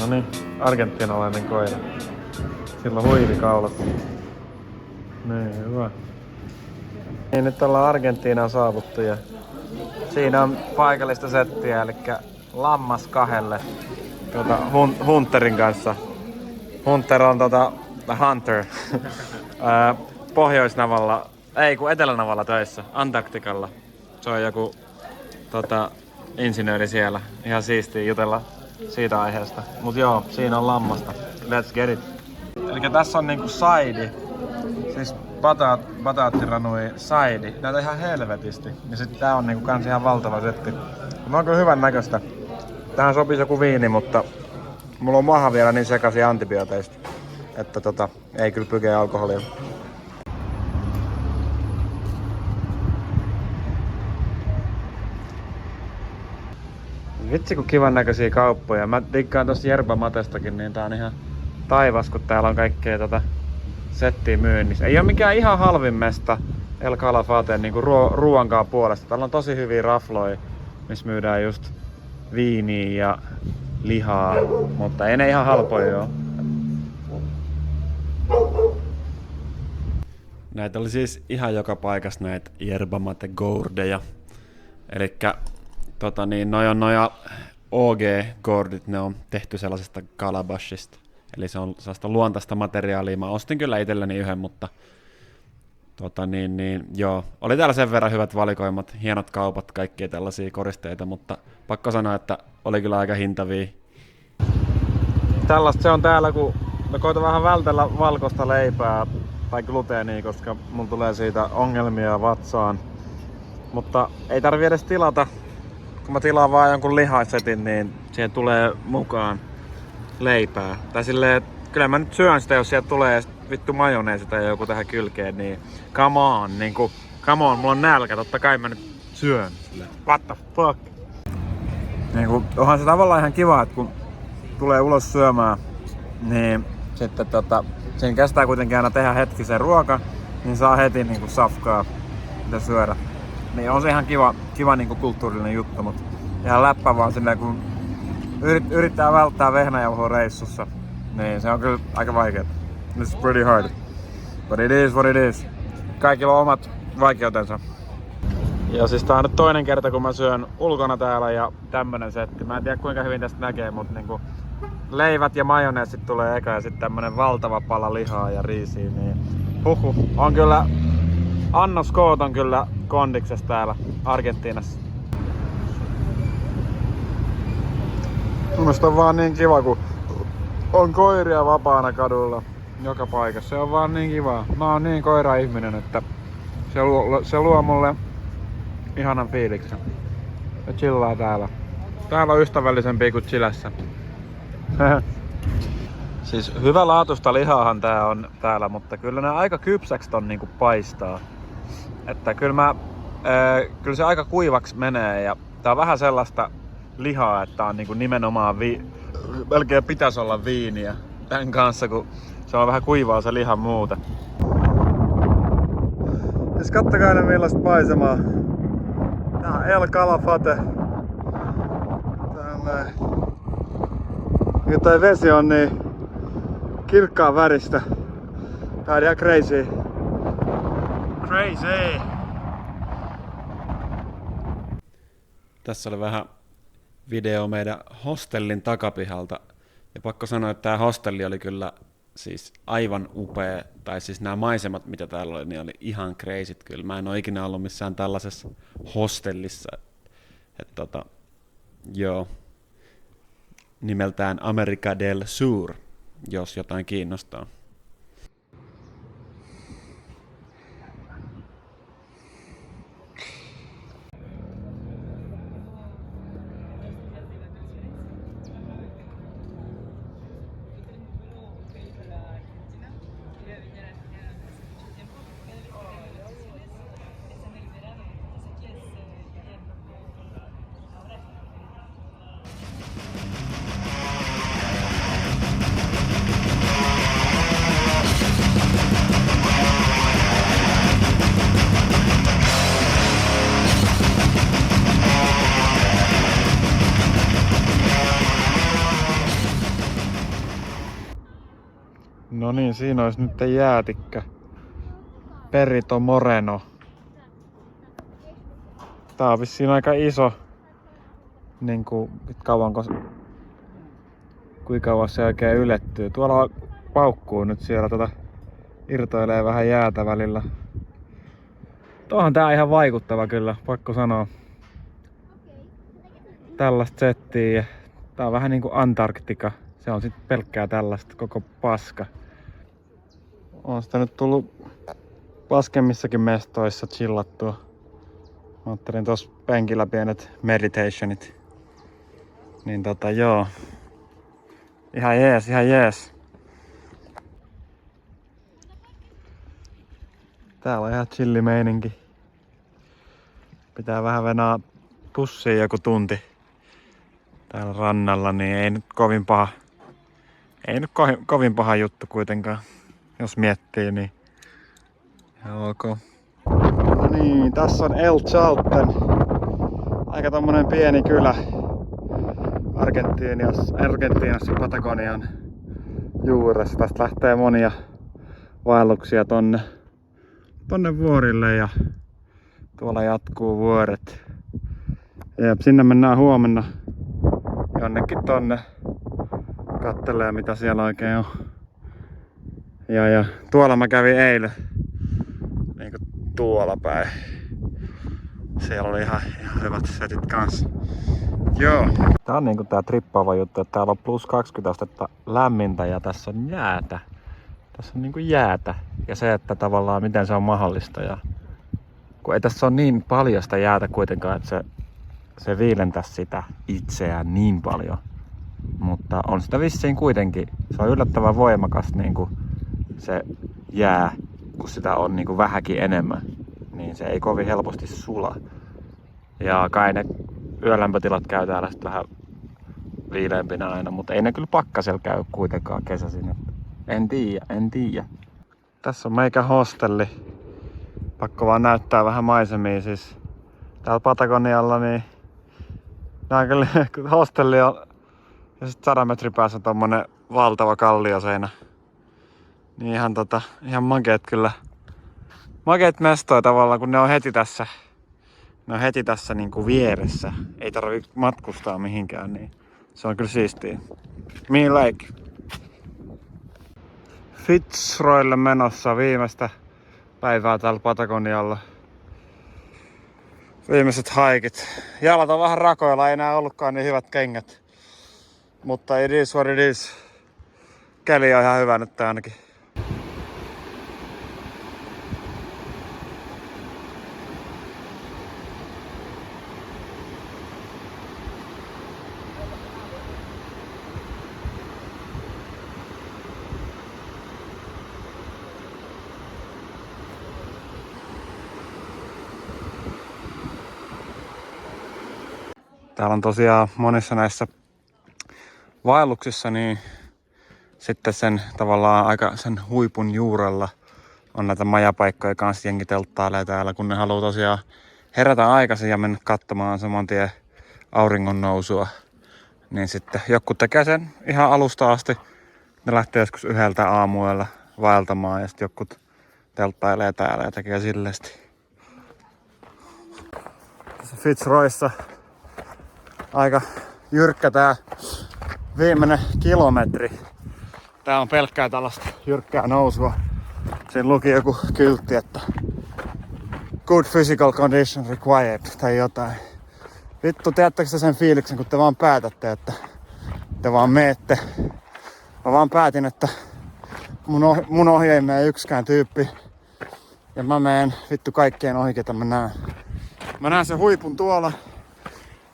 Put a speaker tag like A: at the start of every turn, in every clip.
A: No niin, argentinalainen koira. Sillä on huivikaulat. Niin, hyvä. Niin, nyt ollaan Argentiinaan saavuttu ja siinä on paikallista settiä, eli lammas kahdelle Hunterin kanssa. Hunter on Hunter. Pohjoisnavalla, ei kun Etelänavalla töissä, Antarktikalla. Se on joku insinööri siellä. Ihan siistiä jutella siitä aiheesta. Mut joo, siinä on lammasta. Let's get it. Eli tässä on niinku saidi. Siis bataattiranui saidi. Näitä ihan helvetisti. Ja sit tää on niinku kans ihan valtava setti. Mä on kyllä hyvän näköistä. Tähän sopisi joku viini, mutta mulla on maha vielä niin sekaisin antibiooteista, että ei kyllä pykee alkoholia. Vitsi kun kivan näköisiä kauppoja. Mä diggaan tossa Yerba Matestakin, niin tää on ihan taivas, kun täällä on kaikkea settiä myynnissä. Ei oo mikään ihan halvin mesta El Calafaten niinku ruoankaan puolesta. Täällä on tosi hyviä rafloja, missä myydään just viiniä ja lihaa, mutta ei ne ihan halpoja oo. Näitä oli siis ihan joka paikassa näitä Yerba Mate Gourdeja. Elikkä noi on noja OG-gourdit, ne on tehty sellaisesta calabashista. Eli se on sellaista luontaista materiaalia. Mä ostin kyllä itselleni yhden, mutta joo. Oli täällä sen verran hyvät valikoimat, hienot kaupat, kaikkia tällaisia koristeita, mutta pakko sanoa, että oli kyllä aika hintavia. Tällaista se on täällä, kun mä koitan vähän vältellä valkoista leipää tai gluteenia, koska mulla tulee siitä ongelmia vatsaan. Mutta ei tarvi edes tilata. Kun mä tilaan vaan jonkun lihaisetin, niin siihen tulee mukaan leipää. Tai silleen, kyllä mä nyt syön sitä, jos sieltä tulee vittu majoneesi tai joku tähän kylkeen, niin come on, niinku, come on, mulla on nälkä, totta kai mä nyt syön. Silleen, what the fuck? Niinku, onhan se tavallaan ihan kiva, että kun tulee ulos syömään, niin sitten siinä kestää kuitenkin aina tehdä hetkisen ruoka, niin saa heti niinku safkaa, mitä syödä. Niin on se ihan kiva niinku kulttuurillinen juttu, mutta ihan läppä vaan silleen, kun yrittää välttää vehnäjauhoa reissussa, niin se on kyllä aika vaikeaa. It's pretty hard. But it is what it is. Kaikilla on omat vaikeutensa. Ja siis tää on nyt toinen kerta, kun mä syön ulkona täällä ja tämmönen setti. Mä en tiedä kuinka hyvin tästä näkee, mutta niinku leivät ja majoneesit tulee eka ja sitten tämmönen valtava pala lihaa ja riisiä, niin on kyllä, annoskoot on kyllä kondiksessa täällä Argentiinassa. Mielestäni on vaan niin kiva, kun on koiria vapaana kadulla joka paikassa. Se on vaan niin kiva. Mä oon niin koira-ihminen, että se luo mulle ihanan fiiliksen. Ja chillaa täällä. Täällä on ystävällisempi kuin Chilässä. Siis hyvälaatuista lihaahan tää on täällä, mutta kyllä ne aika kypsäksi ton niinku paistaa. Että kyllä se aika kuivaksi menee ja tää on vähän sellaista lihaa, että on niinku nimenomaan melkein pitäisi olla viiniä tän kanssa, kun se on vähän kuivaa se liha muuten. Siis kattokaa ne millaista paisemaa. Tää on El Calafate. Ja toi vesi on niin kirkkaan väristä. Tää on ihan crazy. Crazy! Tässä oli vähän video meidän hostellin takapihalta. Ja pakko sanoa, että tää hostelli oli kyllä siis aivan upea. Tai siis nämä maisemat, mitä täällä oli, niin oli ihan crazyt kyllä. Mä en ole ikinä ollut missään tällaisessa hostellissa. Joo. Nimeltään America del Sur, jos jotain kiinnostaa. No niin, siinä olisi nyt jäätikkö. Perito Moreno. Tää on vissiin aika iso. Niinku, kuinka kauan se oikein ylettyy. Tuolla paukkuu nyt siellä irtoilee vähän jäätä välillä. Onhan tää ihan vaikuttava kyllä, pakko sanoa. Tällaista settiä. Tää on vähän niinku Antarktika. Se on sit pelkkää tällaista koko paska. On sitä nyt tullut paskemmissakin mestoissa chillattua. Mä ajattelin tossa penkillä pienet meditationit. Niin joo. Ihan jees, ihan jees. Täällä on ihan chilli meininki. Pitää vähän venää pussiin joku tunti täällä rannalla, niin ei nyt kovin paha. Ei nyt kovin paha juttu kuitenkaan, jos miettii, niin ihan ok. No niin, tässä on El Chalten. Aika tommonen pieni kylä Argentiinassa Patagonian juuressa. Tästä lähtee monia vaelluksia tonne vuorille ja tuolla jatkuu vuoret. Ja sinne mennään huomenna jonnekin tonne kattelee mitä siellä oikein on. Ja tuolla mä kävin eilen. Niinku tuolla päin. Siellä oli ihan hyvät setit kanssa. Joo. Tää on niinku tää trippaava juttu, että täällä on plus 20 astetta lämmintä ja tässä on jäätä. Tässä on niinku jäätä. Ja se, että tavallaan miten se on mahdollista. Ja kun ei tässä ole niin paljon sitä jäätä kuitenkaan, että se viilentäisi sitä itseään niin paljon. Mutta on sitä vissiin kuitenkin. Se on yllättävän voimakas niinku se jää, kun sitä on niinku vähänkin enemmän. Niin se ei kovin helposti sula. Ja kai ne yölämpötilat käy täällä sit vähän viileämpinä aina, mutta ei ne kyllä pakkasella käy kuitenkaan kesäisin. En tiedä. Tässä on meikä hostelli. Pakko vaan näyttää vähän maisemia siis. Täällä Patagonialla niin nää on kyllä hostelli on ja sit 100 metrin päässä tommonen valtava kallioseinä. Niin ihan makeet kyllä. Makeet mestoja tavallaan, kun ne on heti tässä. Ne on heti tässä niinku vieressä. Ei tarvitse matkustaa mihinkään, niin se on kyllä siistiä. Mihin Lake? Fitzroylle menossa viimeistä päivää täällä Patagonialla. Viimeiset haikit. Jalat on vähän rakoilla, ei enää ollutkaan niin hyvät kengät. Mutta it is what it is. Keli on ihan hyvä nyt ainakin. Täällä on tosiaan monissa näissä vaelluksissa niin sitten sen tavallaan aika sen huipun juurella on näitä majapaikkoja kanssa jengi telttailee täällä, kun ne haluaa tosiaan herätä aikaisin ja mennä katsomaan saman tien auringon nousua. Niin sitten joku tekee sen ihan alusta asti. Ne lähtee joskus 1 aamuyöllä vaeltamaan ja sitten joku telttailee täällä ja tekee silleesti. Tässä Fitzroyssa aika jyrkkä tää viimeinen kilometri. Tää on pelkkää tällaista jyrkkää nousua. Siinä luki joku kyltti, että good physical condition required tai jotain. Vittu, tiedättekö sen fiiliksen, kun te vaan päätätte, että te vaan meette. Mä vaan päätin, että mun ohi ei mene yksikään tyyppi. Ja mä meen vittu kaikkien ohi, ketä mä näen. Mä näen sen huipun tuolla.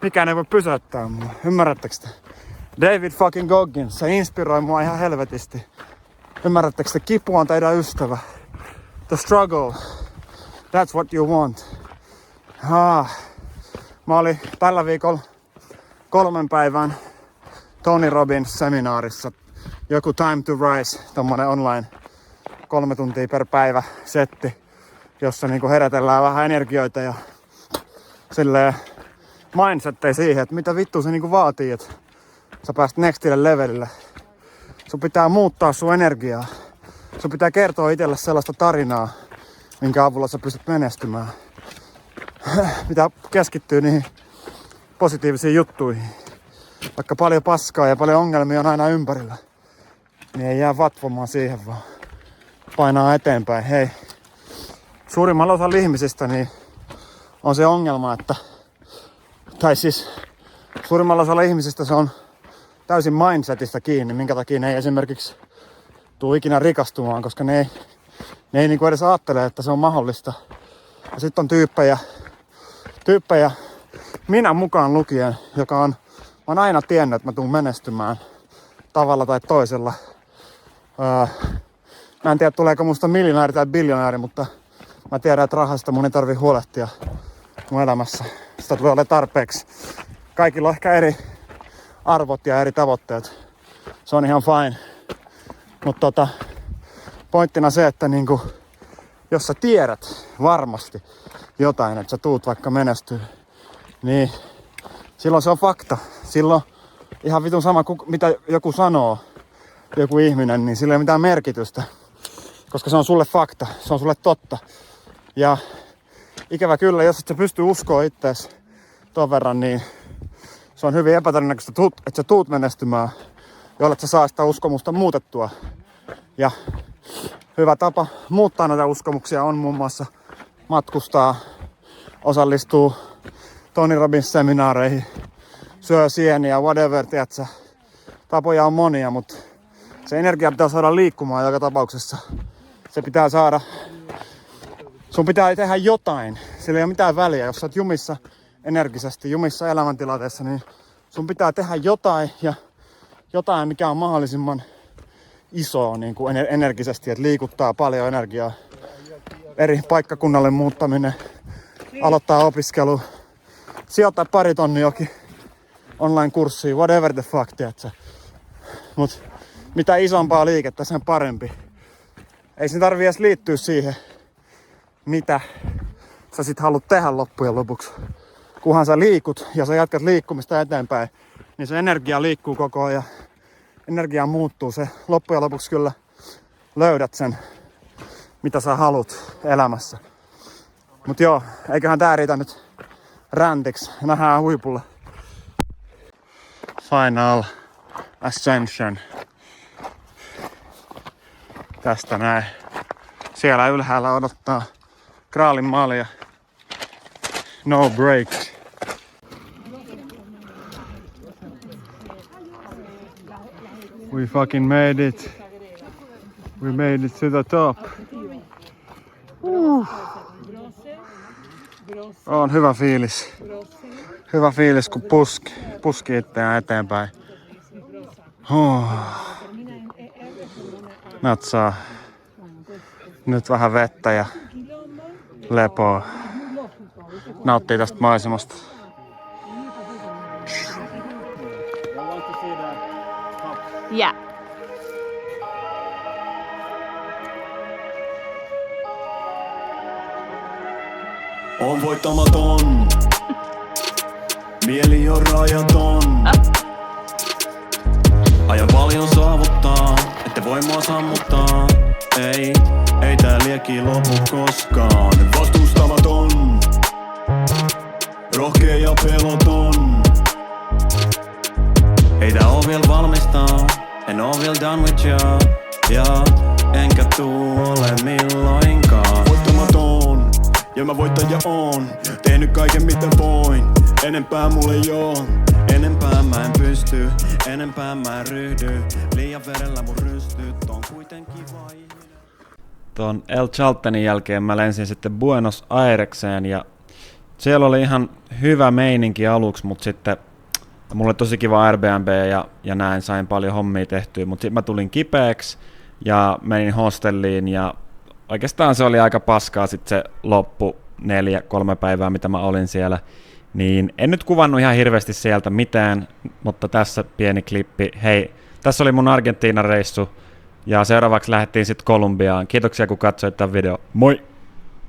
A: Mikään ei voi pysäyttää mua. Ymmärrättekö te? David fucking Goggins, se inspiroi mua ihan helvetisti. Ymmärrättekö te? Kipu on teidän ystävä. The struggle. That's what you want. Mä olin tällä viikolla 3 päivän Tony Robbins seminaarissa. Joku Time to Rise, tommonen online 3 tuntia per päivä setti, jossa niinku herätellään vähän energioita ja silleen mindsettei siihen, että mitä vittu se niinku vaatii, että sä pääst nextille levelille. Sun pitää muuttaa sun energiaa.
B: sun pitää kertoa itselle sellaista tarinaa, minkä avulla sä pystyt menestymään. Mitä keskittyy niihin positiivisiin juttuihin. Vaikka paljon paskaa ja paljon ongelmia on aina ympärillä, niin ei jää vatvomaan siihen, vaan painaa eteenpäin. Hei, suurimmalla osalla ihmisistä niin on se ongelma, että suurimmalla osalla ihmisistä se on täysin mindsetistä kiinni, minkä takia ne ei esimerkiksi tule ikinä rikastumaan, koska ne ei niinku edes ajattele, että se on mahdollista. Ja sitten on tyyppejä, minä mukaan lukien, mä oon aina tiennyt, että mä tuun menestymään tavalla tai toisella. Mä en tiedä, tuleeko musta miljonääri tai biljonääri, mutta mä tiedän, että rahasta mun ei tarvii huolehtia mun elämässä. Sitä tulee olemaan tarpeeksi. Kaikilla on ehkä eri arvot ja eri tavoitteet. Se on ihan fine. Mutta pointtina se, että niinku, jos sä tiedät varmasti jotain, että sä tuut vaikka menestyy, niin silloin se on fakta. Silloin ihan vitun sama kuin mitä joku sanoo, joku ihminen, niin sillä ei ole mitään merkitystä. Koska se on sulle fakta, se on sulle totta. Ja ikävä kyllä, jos et sä pysty uskoa ittees ton verran, niin se on hyvin epätodennäköistä, että sä tuut menestymään, jolle sä saa sitä uskomusta muutettua. Ja hyvä tapa muuttaa näitä uskomuksia on muun muassa matkustaa, osallistuu Tony Robbins seminaareihin, syö sieniä, whatever, tiedätkö. Tapoja on monia, mutta se energia pitää saada liikkumaan joka tapauksessa. Se pitää saada, sun pitää tehdä jotain, sillä ei ole mitään väliä. Jos sä oot jumissa energisesti, jumissa elämäntilanteessa, niin sun pitää tehdä jotain ja jotain, mikä on mahdollisimman isoa niin kuin energisesti, että liikuttaa paljon energiaa. Eri paikkakunnalle muuttaminen, aloittaa opiskelu, sijoittaa 2 tonnia jokin online-kurssiin, whatever the fuck, tiedätkö. Mut mitä isompaa liikettä, sen parempi. Ei sen tarvii edes liittyä siihen, mitä sä sit haluat tehdä loppujen lopuksi. Kunhan sä liikut ja sä jatkat liikkumista eteenpäin, niin se energia liikkuu koko ajan. Energia muuttuu, se loppujen lopuksi kyllä löydät sen, mitä sä haluat elämässä. Mut joo, eiköhän tää riitä nyt räntiksi. Nähdään huipulla. Final Ascension. Tästä näin. Siellä ylhäällä odottaa Graalin malja. No breaks. We fucking made it. We made it to the top. On hyvä fiilis. Hyvä fiilis, kun puski itseään eteenpäin. Natsaa. Nyt vähän vettä ja lepoa. Nauttii tästä maisemasta.
C: Yeah.
D: On voittamaton. Mieli on rajaton. Ajan paljon saavuttaa, ette voi mua sammuttaa. Ei tää liekki lopu koskaan. Vastustamaton. Rohkea ja peloton. Ei tää oo vielä valmista. En oo vielä done with ya. Ja enkä tuu ole milloinkaan. Voittamaton. Ja mä voittaja oon. Tehnyt kaiken mitä voin. Enempää mulle ei oo. Enempää mä en pysty. Enempää mä en ryhdy. Liian verellä mun rystyt on kuitenkin vai.
A: Tuon El Chaltenin jälkeen mä lensin sitten Buenos Airekseen ja siellä oli ihan hyvä meininki aluksi, mutta sitten mulla oli tosi kiva Airbnb ja näin, sain paljon hommia tehtyä, mutta sitten mä tulin kipeäksi ja menin hostelliin ja oikeastaan se oli aika paskaa sitten se loppu 4-3 päivää, mitä mä olin siellä. Niin en nyt kuvannut ihan hirveästi sieltä mitään, mutta tässä pieni klippi. Hei, tässä oli mun Argentiinan reissu ja seuraavaksi lähdettiin sitten Kolumbiaan. Kiitoksia kun katsoit tämän video. Moi!